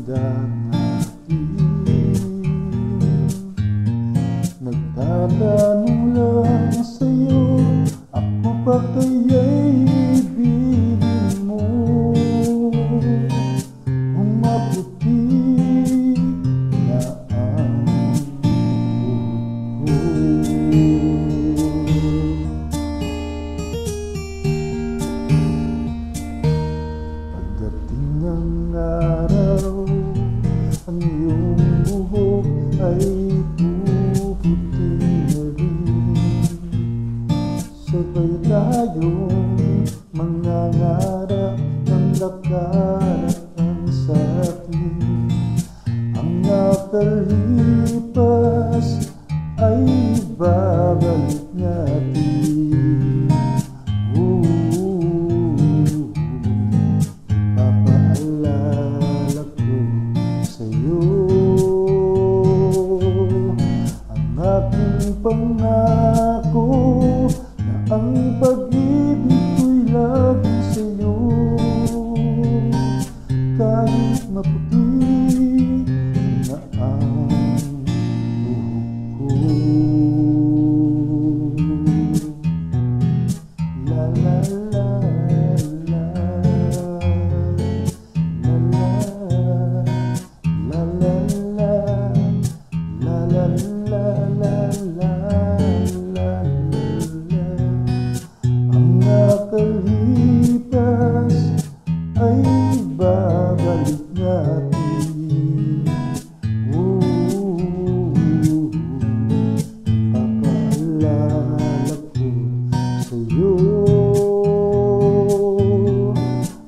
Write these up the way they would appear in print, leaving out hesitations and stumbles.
handang natin. Nagtatanong lang sa'yo, ako pa kaya'y ibigin mo? Kung maputi na ang buhok ko. Pagdating ng araw, ang iyong buhok ay puputi na rin. Sabay tayong mangangarap ng nakaraan sa atin. Ang nakalipas ay babalik natin. Papaalala ko sa'yo ang aking pangako na ang pag-ibig ko'y lagi sa'yo. Kahit maputi na ang buhok ko. La la la la, la la la la la, la la la la la, la la. Ang nakalipas ay babalik natin. Papaalala ko sa'yo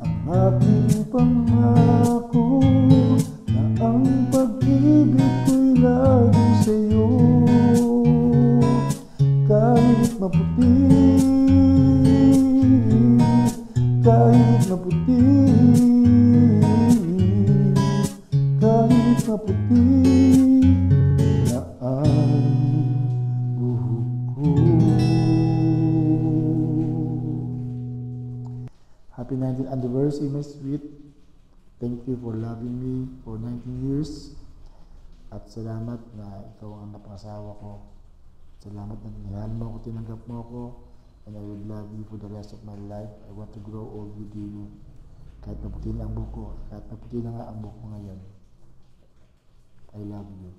ang aking pangako na ang pag-ibig ko'y lagi sa'yo. Kahit maputi, kahit maputi, kahit maputi na ang buhok ko. Happy 19th anniversary, my sweet. Thank you for loving me for 19 years. At salamat na ikaw ang napangasawa ko. Salamat na nihal mo ako, tinanggap mo ako. And I will love you for the rest of my life. I want to grow old with you. Kahit maputi na ang buhok ko, kahit maputi na nga ang buhok ko ngayon. I love you.